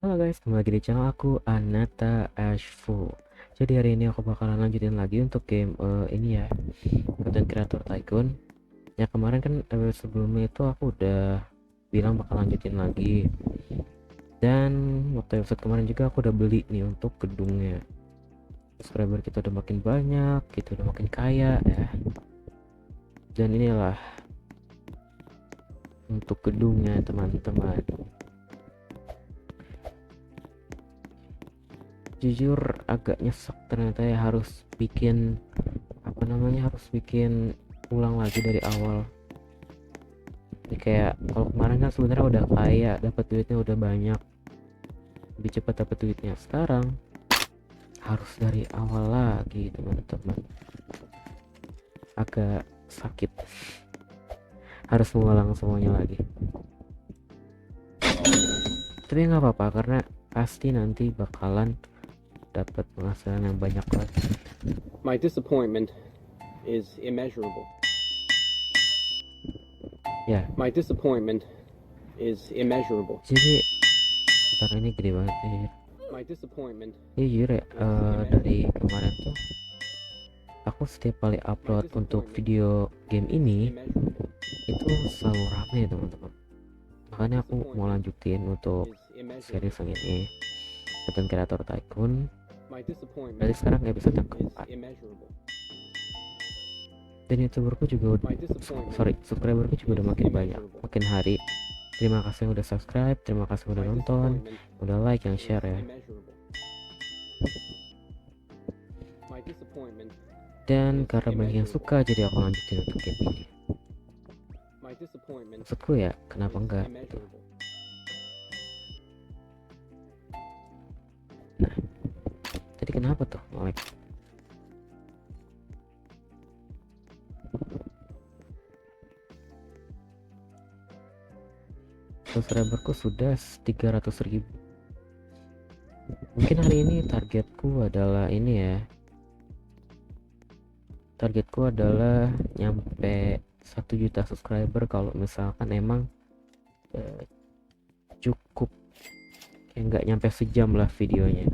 Halo guys, kembali lagi di channel aku Anata Ashfu. Jadi hari ini aku bakalan lanjutin lagi untuk game ini ya, Content Creator Tycoon. Ya kemarin kan sebelumnya itu aku udah bilang bakal lanjutin lagi. Dan waktu episode kemarin juga aku udah beli nih untuk gedungnya. Subscriber kita udah makin banyak, kita udah makin kaya ya. Dan inilah untuk gedungnya teman-teman. Jujur agak nyesek ternyata ya, harus bikin harus bikin ulang lagi dari awal. Jadi kayak kalau kemarin kan sebenarnya udah kaya, dapat duitnya udah banyak, lebih cepat dapat duitnya. Sekarang harus dari awal lagi teman-teman, agak sakit, harus mengulang semuanya lagi. Tapi nggak apa-apa karena pasti nanti bakalan dapat penghasilan yang banyak lagi. My disappointment is immeasurable. Ya, My disappointment is immeasurable. jadi ntar ini gede banget ya. My disappointment Jujur ya, dari kemarin tuh aku setiap kali upload untuk video game ini immeasurable. itu selalu rame teman-teman. Makanya aku mau lanjutin untuk series yang ini, Content Creator Tycoon. My disappointment Berarti sekarang episode yang is keempat. immeasurable. Dan youtuberku juga My disappointment subscriberku juga udah makin banyak, immeasurable. makin hari. Terima kasih yang udah subscribe, terima kasih yang udah My nonton, disappointment udah like, yang is share ya. immeasurable. My disappointment Dan is karena banyak yang immeasurable. suka, jadi aku lanjutin untuk game ini. My disappointment Maksudku ya, kenapa is enggak gitu. immeasurable. Nah, tadi kenapa tuh like? Subscriberku sudah 300.000. Mungkin hari ini targetku adalah ini ya, targetku adalah nyampe 1 juta subscriber kalau misalkan emang cukup, kayak nggak nyampe sejam lah videonya.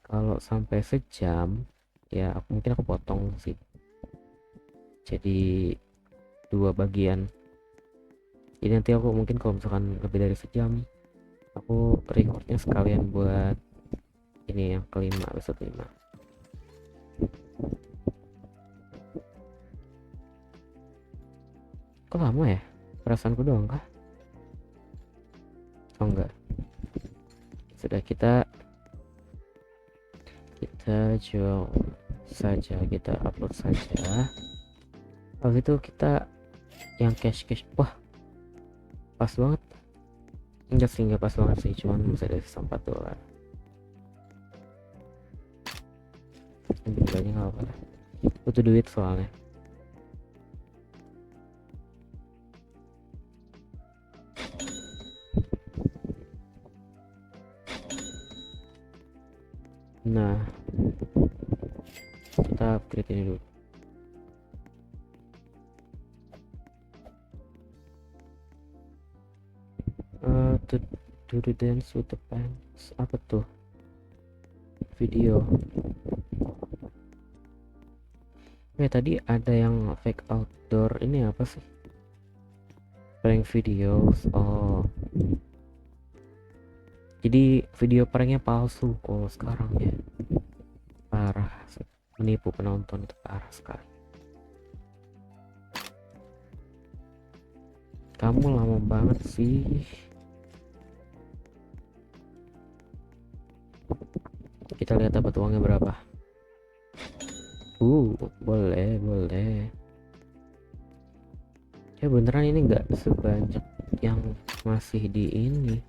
Kalau sampai sejam ya mungkin aku potong sih jadi 2 bagian. Jadi nanti aku mungkin kalau misalkan lebih dari sejam aku recordnya sekalian buat ini yang kelima, episode 5. Kok lama ya? Perasaanku doang kah? Oh enggak. Sudah, kita jual saja, kita upload saja. Habis itu kita yang cash. Wah, pas banget. Enggak sih, enggak pas banget sih, cuman bisa dari $4. Lebih banyak nggak apa-apa, butuh duit soalnya. Nah, kita upgrade ini dulu. To the dance with the pants, apa tuh? Video. Tadi ada yang fake outdoor, ini apa sih? Prank videos. Oh, jadi video pranknya palsu kalau sekarang ya. Parah, menipu penonton itu parah sekali. Kamu lama banget sih. Kita lihat dapat uangnya berapa. Boleh. Ya beneran ini nggak sebanyak yang masih di ini,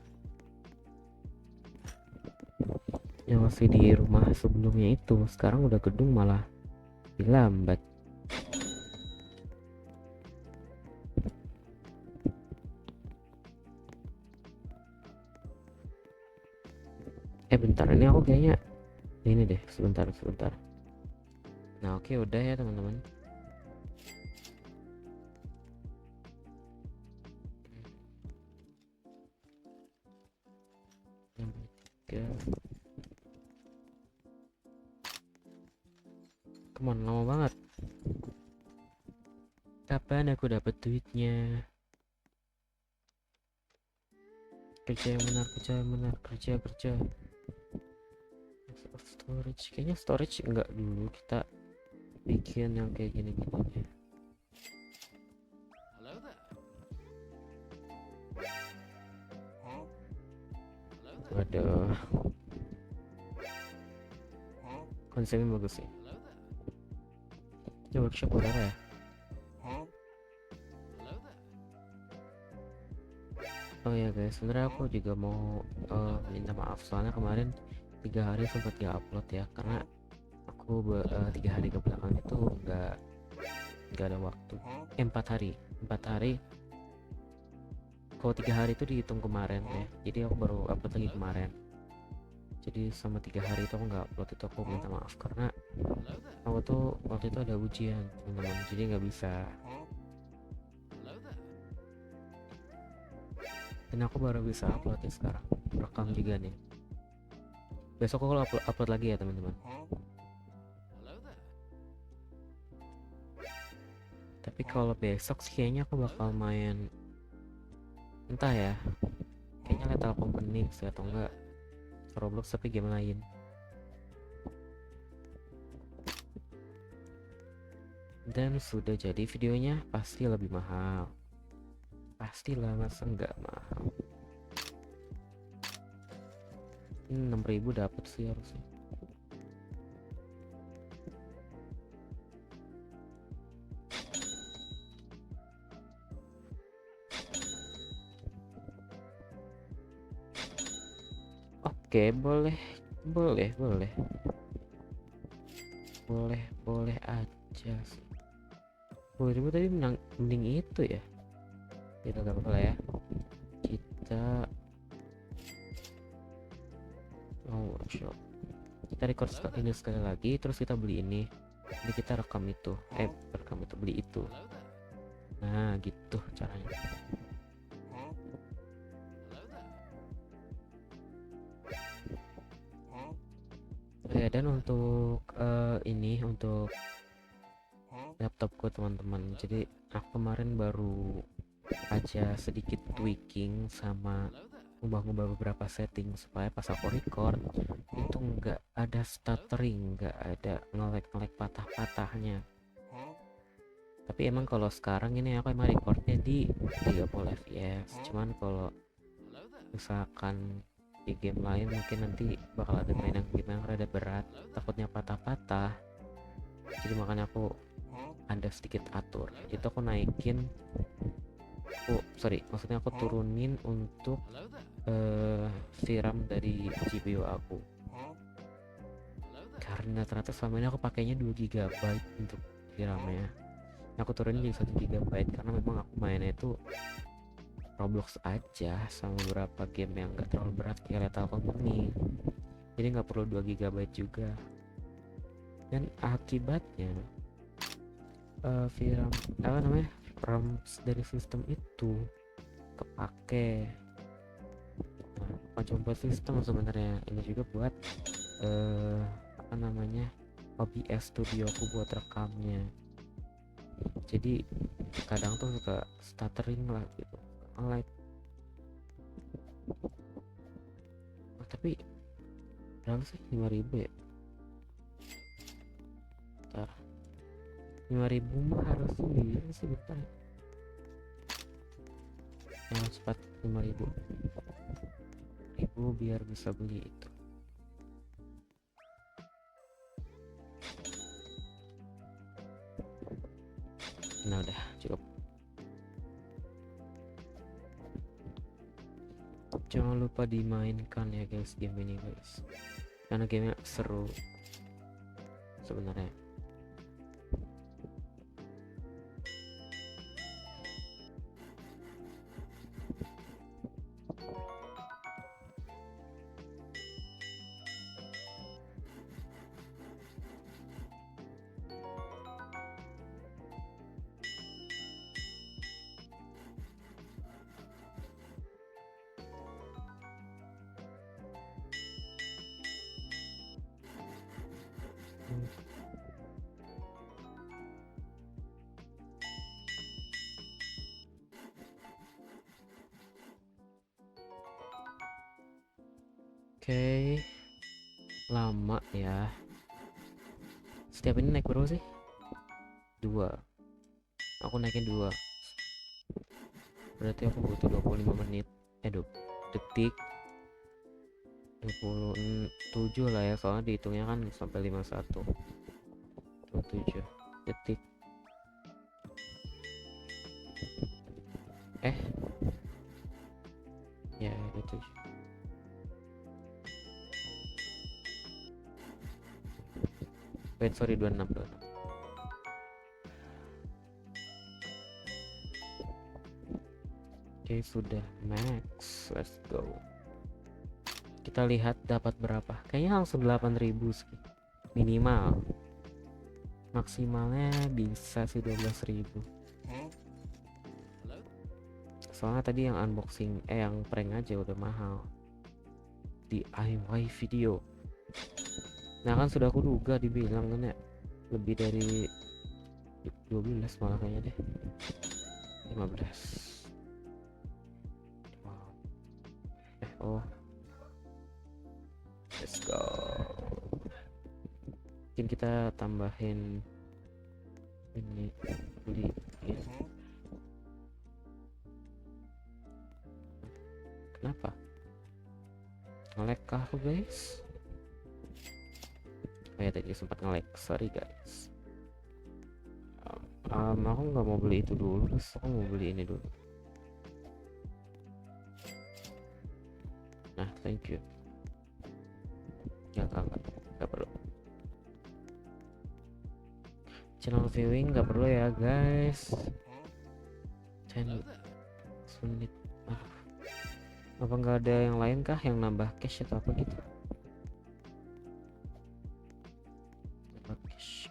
yang masih di rumah sebelumnya itu. Sekarang udah gedung malah dilambat. Bentar, ini aku kayaknya ini deh, sebentar. Nah oke, udah ya teman-teman. god. Come on, lama banget. Kapan aku dapat duitnya? Kerja yang benar, kerja yang benar, kerja. Storage, kayaknya storage enggak dulu, kita bikin yang kayak gini-gini aja. Hello there. Hello there. Waduh, konsepnya bagus sih. Hello there. Ini workshop berapa ya? Hello there. Oh ya guys, sebenarnya aku juga mau minta maaf soalnya kemarin 3 hari sempat gak upload ya, karena aku 3 hari ke belakang itu nggak ada waktu. 4 hari. Kalau 3 hari itu dihitung kemarin ya, jadi aku baru upload lagi kemarin. Jadi selama 3 hari itu aku nggak upload, itu aku minta maaf karena Hello there. aku tuh waktu itu ada ujian teman-teman, jadi nggak bisa. Hello there. Dan aku baru bisa upload ya sekarang, rekam juga nih. Besok aku upload lagi ya teman-teman. Hello there. Tapi kalau besok sih kayaknya aku bakal main, entah ya, kayaknya Lethal Company sih atau enggak Roblox tapi game lain. Dan sudah jadi videonya pasti lebih mahal. Pastilah, masa enggak mahal. 6.000 dapat sih harusnya. Oke, boleh aja sih. 10.000 tadi mending itu ya. Kita gak apa-apa lah ya. Kita workshop. Kita record ini sekali lagi, terus kita beli ini. Jadi kita rekam itu, beli itu. Hello there. Nah, gitu caranya. Hello there. Oke, dan untuk ini untuk laptopku teman-teman. Jadi aku kemarin baru aja sedikit tweaking sama Hello there. ngubah-ngubah beberapa setting supaya pas aku record itu nggak ada stuttering, nggak ada nge-lag patah-patahnya. Tapi emang kalau sekarang ini aku emang recordnya di 30 fps. Cuman kalau Hello there. misalkan di game lain mungkin nanti bakal ada main game yang rada berat, takutnya patah-patah. Jadi makanya aku ada sedikit atur. Itu aku naikin, maksudnya aku turunin untuk Hello there. VRAM dari GPU aku, Hello there. karena ternyata selama ini aku pakainya 2 GB untuk VRAM-nya. Aku turunin jadi 1 GB karena memang aku mainnya itu Roblox aja sama beberapa game yang gak terlalu berat kayak Lethal Company, jadi nggak perlu 2 GB juga. Dan akibatnya VRAM RAM dari sistem itu kepake. Nah, bukan cuma buat sistem sebenarnya, ini juga buat OBS Studio aku buat rekamnya. Jadi kadang tuh suka stuttering lah gitu, lag. Tapi berapa sih, 5.000 ya? Bentar, 5.000 mah harusnya bisa sih, bentar yang cepat. 5.000 biar bisa beli itu. Nah udah cukup. Jangan lupa dimainkan ya guys game ini guys, karena gamenya seru sebenarnya. Oke, lama ya. Setiap ini naik berapa sih? 2. Aku naikin 2. Berarti aku butuh 25 menit. detik. 27 lah ya, soalnya dihitungnya kan sampai 51. 27 detik. Ya, 27. Wait, sorry, 26. Oke, sudah max. Let's go. Kita lihat dapat berapa. Kayaknya langsung 8.000 sih. Minimal. Maksimalnya bisa sih 12.000. Hello? Soalnya tadi yang unboxing yang prank aja udah mahal. DIY video. Nah kan sudah aku duga dibilang kan ya, lebih dari 12 malah kayaknya deh. 15. Wow. Oh. Let's go. Mungkin kita tambahin ini, beli ya. Kenapa? Nge-lag kah aku guys? Oh ya, tadi sempat nge-lag, sorry guys. Aku nggak mau beli itu dulu, terus aku mau beli ini dulu. Nah, thank you. Nggak perlu. Channel viewing nggak perlu ya guys. 10 Hello there. menit. Aduh. Apa nggak ada yang lain kah yang nambah cash atau apa gitu? Nambah cash.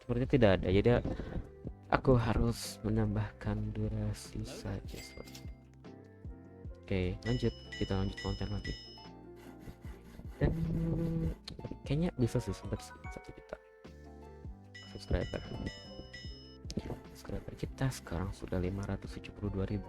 Sepertinya tidak ada, jadi aku harus menambahkan durasi saja. Oke, lanjut. Kita lanjut konten lagi. Dan kayaknya bisa sih sempat 1 juta subscriber. Subscriber kita sekarang sudah 572.000.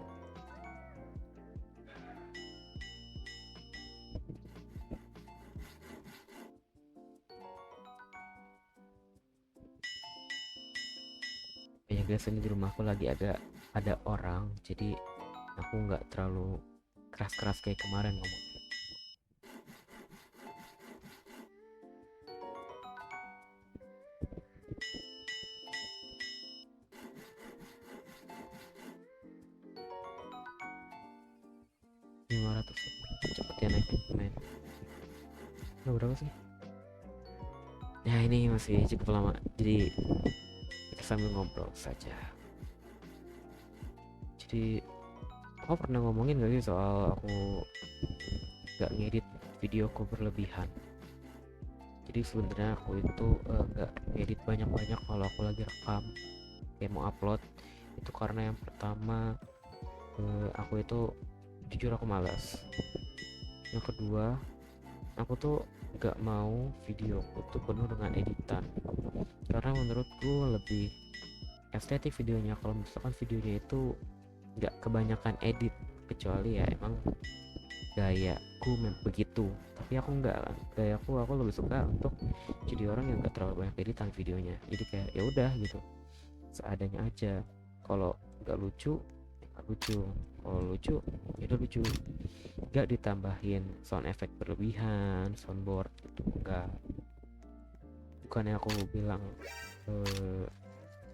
Ya guys, ini di rumahku lagi ada orang, jadi aku nggak terlalu keras-keras kayak kemarin ngomong. Cepet ya naik main. Nah, berapa sih? Ya ini masih cukup lama, jadi kita sambil ngobrol saja. Jadi aku pernah ngomongin gak sih soal aku gak ngedit videoku berlebihan. Jadi sebenarnya aku itu gak ngedit banyak-banyak kalau aku lagi rekam kayak mau upload. Itu karena yang pertama aku itu jujur aku malas. Yang kedua, aku tuh gak mau videoku tuh penuh dengan editan, karena menurutku lebih estetik videonya kalau misalkan videonya itu gak kebanyakan edit, kecuali ya emang gayaku begitu. Tapi aku enggak kan, gayaku aku lebih suka untuk jadi orang yang gak terlalu banyak editan videonya. Jadi kayak ya udah gitu, seadanya aja. Kalau gak lucu ya gak lucu, kalau lucu ya udah lucu, gak ditambahin sound effect berlebihan, soundboard gitu enggak. Bukannya aku bilang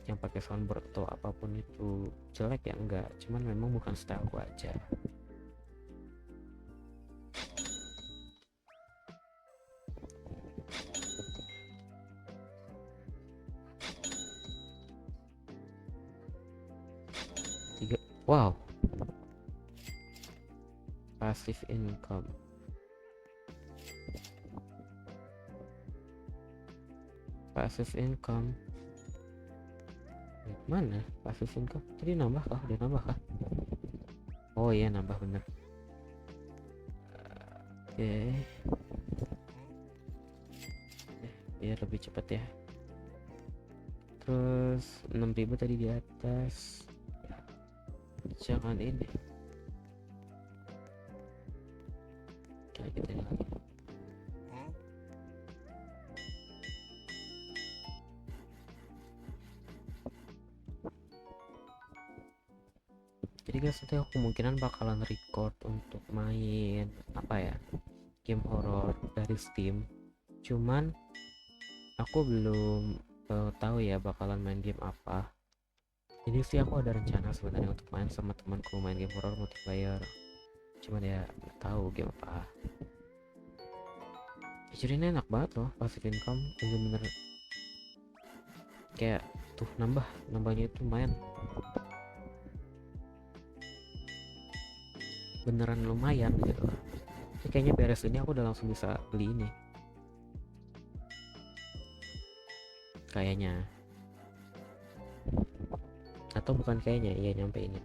yang pakai soundboard atau apapun itu jelek ya, enggak, cuman memang bukan styleku aja. Wow, passive income. Passive income mana? Passive income tadi nambah kah? Udah nambah kah? Oh iya, nambah bener. Oke. Biar lebih cepet ya. Terus 6.000 tadi di atas. Jangan ini. Kayak gitu lagi. Jadi guys, nanti aku kemungkinan bakalan record untuk main apa ya, game horror dari Steam. Cuman aku belum tahu ya bakalan main game apa. Jadi sih aku ada rencana sebenarnya untuk main sama temanku, main game horror multiplayer. Cuman ya nggak tahu game apa. Jujur ini enak banget loh, passive income bener-bener kayak tuh nambahnya itu lumayan. Beneran lumayan gitu. Ini kayaknya beres ini aku udah langsung bisa beli ini. Kayaknya. Atau bukan kayaknya, iya nyampe ini.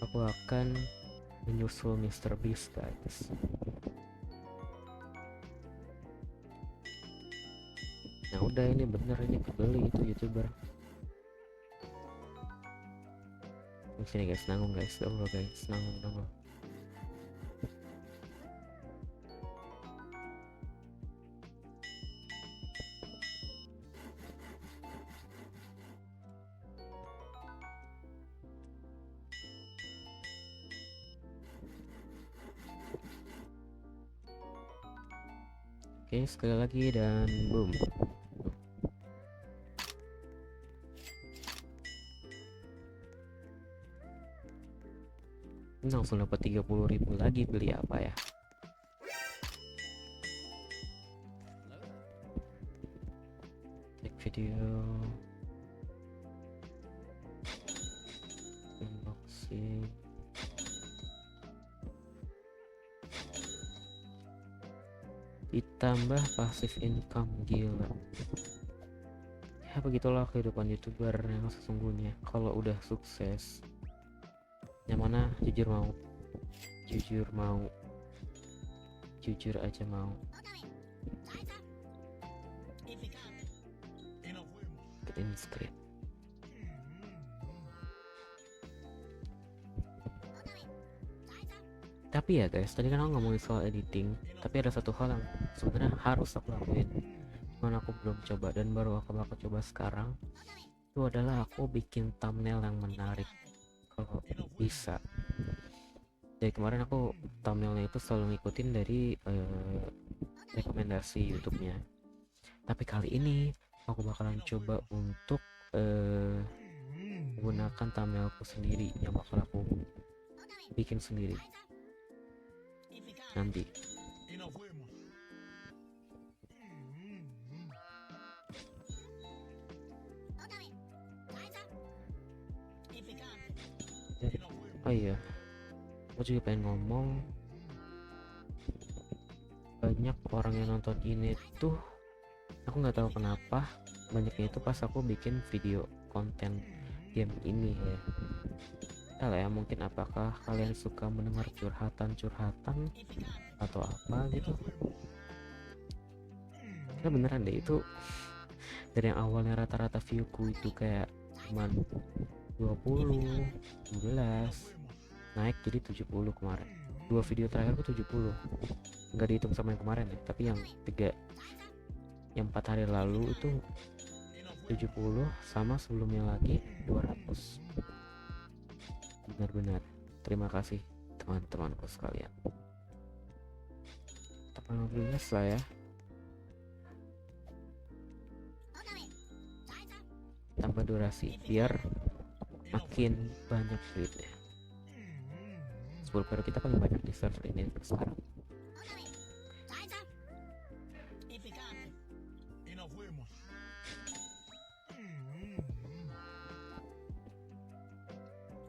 Aku akan menyusul Mr. Beast guys. Nah udah, ini bener, ini kebeli itu youtuber. Di sini guys, nanggung guys, dulu guys, nanggung. Oke, sekali lagi dan boom. Ini langsung dapat 30.000 lagi, beli apa ya? Take video. Unboxing. Ditambah passive income, gila. Ya begitulah kehidupan youtuber yang sesungguhnya. Kalau udah sukses, yang mana jujur aja mau get in script. Tapi ya guys, tadi kan aku ngomongin soal editing, tapi ada satu hal yang sebenarnya harus aku lakuin, cuman aku belum coba dan baru aku bakal coba sekarang. Itu adalah aku bikin thumbnail yang menarik kalau bisa. Dari kemarin aku thumbnailnya itu selalu ngikutin dari rekomendasi YouTube-nya, tapi kali ini aku bakalan coba untuk menggunakan thumbnailku sendiri yang bakal aku bikin sendiri nanti. Oh iya, aku juga pengen ngomong, banyak orang yang nonton ini tuh, aku nggak tahu kenapa banyaknya itu pas aku bikin video konten game ini ya. Entahlah ya, mungkin apakah kalian suka mendengar curhatan atau apa gitu. Karena beneran deh, itu dari yang awalnya rata-rata viewku itu kayak cuman 20, 12, naik jadi 70 kemarin. 2 video terakhirku 70, nggak dihitung sama yang kemarin ya, tapi yang 4 hari lalu itu 70, sama sebelumnya lagi 200. Benar-benar terima kasih teman-temanku sekalian. Teman lunas lah ya, tambah durasi biar makin banyak duitnya. 10 per kita paling banyak di server ini sekarang.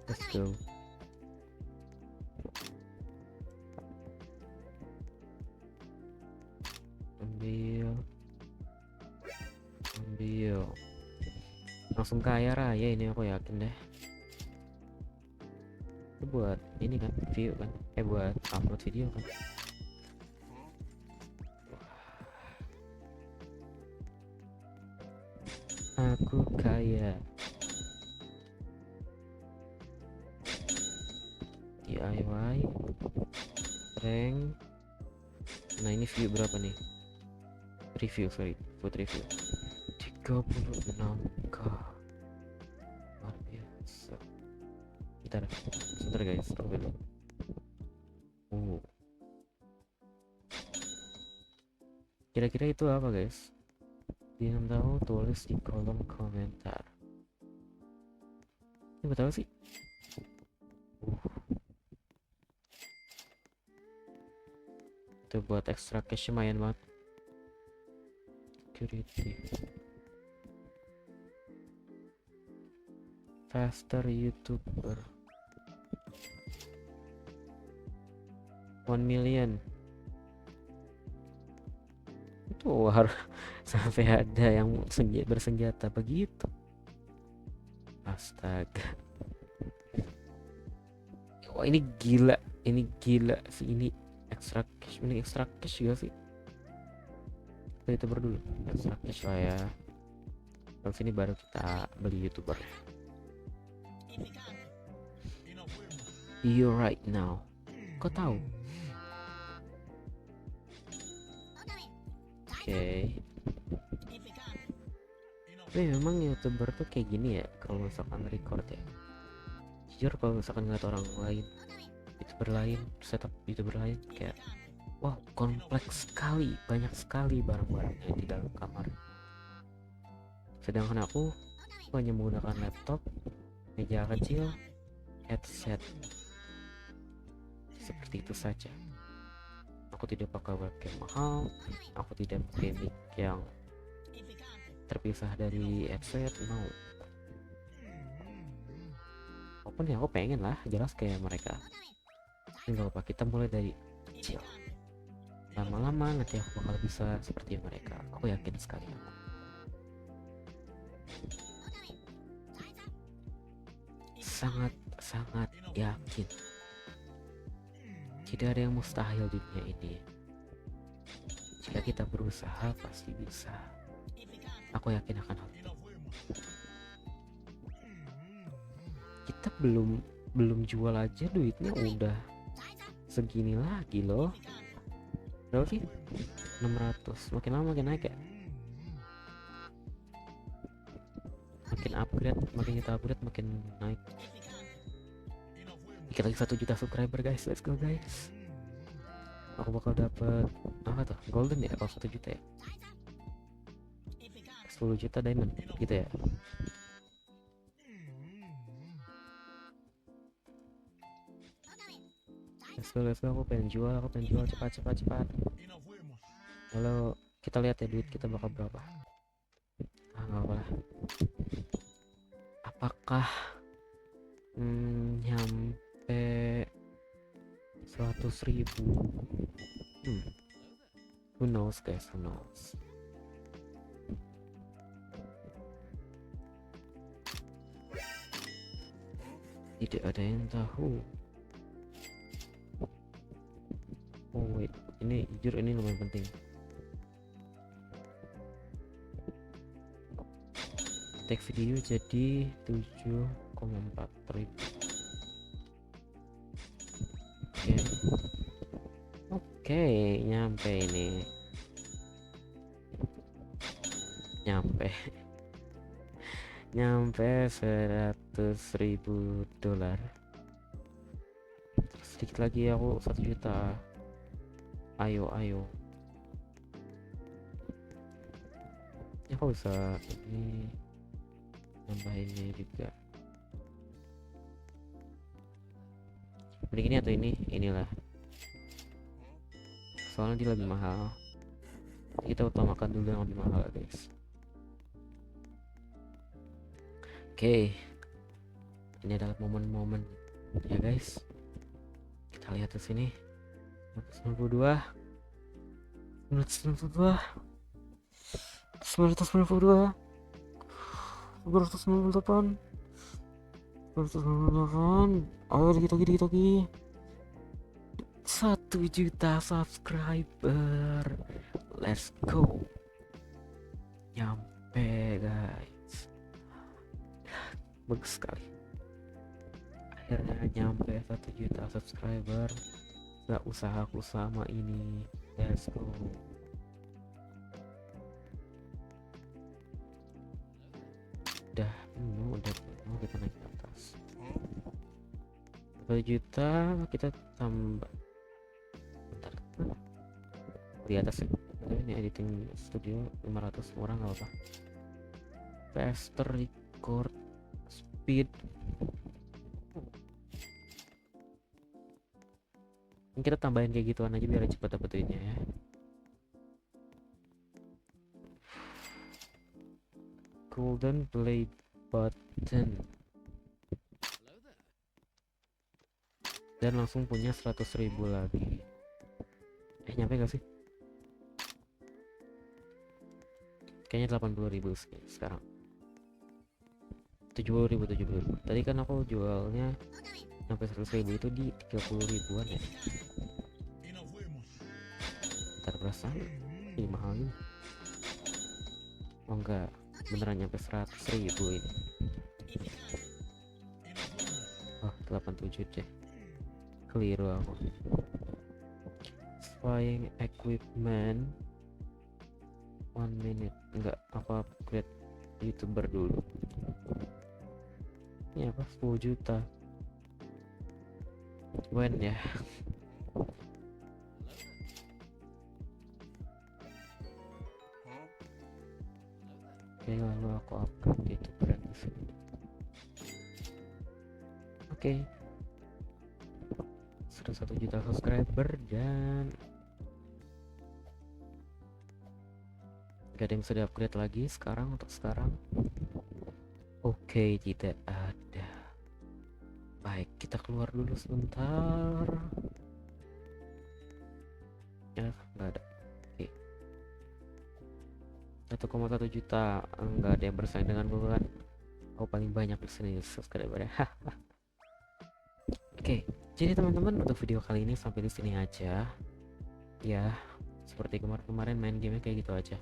Let's go. Ambil langsung kaya raya ini, aku yakin deh. itu buat ini kan view kan, buat upload video kan. Aku kaya. DIY rank. Nah ini view berapa nih? Review, sorry, food review 36k. Luar biasa. Bentar guys, tunggu dulu. Kira-kira itu apa guys? Yang tahu tulis di kolom komentar. Ini betul sih? Itu buat extra cash lumayan banget. Security. Faster YouTuber. 1 million. Itu harus sampai ada yang bersenjata begitu. Astaga. Wah ini gila sih, ini extra cash juga sih. Kita YouTuber dulu, extra cash lah ya. Terus ini baru kita beli YouTuber. You right now. Kau tahu? Oke. Tapi memang YouTuber tuh kayak gini ya kalau misalkan record ya. Jujur kalau misalkan ngeliat orang lain, YouTuber lain, setup YouTuber lain, kayak wow, kompleks sekali, banyak sekali barang-barangnya di dalam kamar. Sedangkan aku hanya menggunakan laptop, meja kecil, headset. Seperti itu saja. Aku tidak pakai webcam mahal, aku tidak pakai mic yang terpisah dari headset, no. Walaupun ya aku pengen lah jelas kayak mereka. Ini gak apa, kita mulai dari kecil. Lama-lama nanti aku bakal bisa seperti mereka, aku yakin sekali. Sangat yakin. Tidak ada yang mustahil di dunia ini. Jika kita berusaha pasti bisa. Aku yakin akan hal itu. Kita belum jual aja duitnya udah segini lagi loh. Berapa sih? 600. Makin lama makin naik ya. Makin kita upgrade makin naik. Dikit lagi 1 juta subscriber guys, let's go guys. Aku bakal dapet apa tuh, golden ya kalau 1 juta ya, 10 juta diamond gitu ya. Let's go, aku pengen jual cepat. Kalau kita lihat ya duit kita bakal berapa. Nggak apa lah. Apakah nyampe 100.000? Who knows guys, who knows. Tidak ada yang tahu. Oh wait, ini jujur ini lumayan penting. Tag video jadi 7,4 ribu. Oke, nyampe ini. Nyampe 100.000 dolar. Sedikit lagi aku 1 juta. Ayo. Ya kok bisa ini nambahinnya juga. Mending ini atau ini? Inilah. Soalnya dia lebih mahal. Kita utamakan dulu yang lebih mahal guys. Oke. Ini adalah momen-momen ya guys. Kita lihat ke sini. 992 998 999 Ayo dikit lagi. 1 juta subscriber. Let's go. Nyampe guys. Bagus sekali. Akhirnya nyampe 1 juta subscriber. Gak usahaku sama ini. Let's go. Udah penuh, kita naik ke atas. 1 juta kita tambah. Bentar. Di atas ya. Ini editing studio 500 orang gak apa-apa. Faster record speed. Kita tambahin kayak gituan aja biar cepet dapet duitnya ya. Golden play button. Hello there. Dan langsung punya 100.000 lagi. Nyampe gak sih? Kayaknya 80.000 sekarang. 70.000. Tadi kan aku jualnya sampai 100.000 itu di 30 ribuan ya. Ntar berasa ini mahal nih. Oh enggak, beneran nyampe 100.000 ini. Oh 87 deh, keliru aku. Flying equipment 1 minute. Enggak, apa upgrade youtuber dulu. Ini apa 10 juta. When ya. Oke, lalu aku upgrade youtuber yang di sini. Oke, sudah 1 juta subscriber dan gak ada yang bisa di upgrade lagi sekarang untuk sekarang. Oke, tidak ada. Baik, kita keluar dulu sebentar. Ya, nggak ada. Oke. 1,1 juta, nggak ada yang bersaing dengan gue kan. Oh, paling banyak di sini subscribernya. Oke, jadi teman-teman untuk video kali ini sampai di sini aja. Ya, seperti kemarin-kemarin main gamenya kayak gitu aja.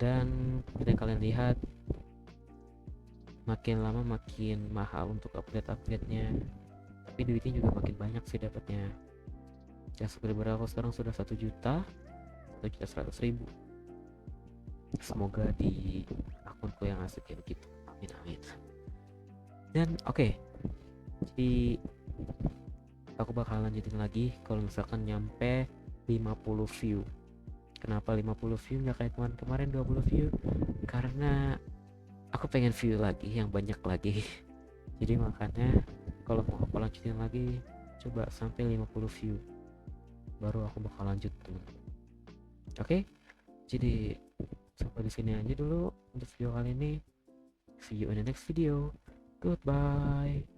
Dan seperti yang kalian lihat, makin lama makin mahal untuk update-nya, tapi duitnya juga makin banyak sih dapatnya. Ya, subscriber aku sekarang sudah 1 juta 100.000. Semoga di akunku yang asik kayak begitu, amin. Dan oke, jadi aku bakal lanjutin lagi kalau misalkan nyampe 50 view. Kenapa 50 view nggak kayak kemarin 20 view? Karena aku pengen view lagi yang banyak lagi. Jadi makanya kalau mau aku lanjutin lagi, coba sampai 50 view baru aku bakal lanjut teman. Oke, jadi sampai di sini aja dulu untuk video kali ini. See you in the next video. Goodbye.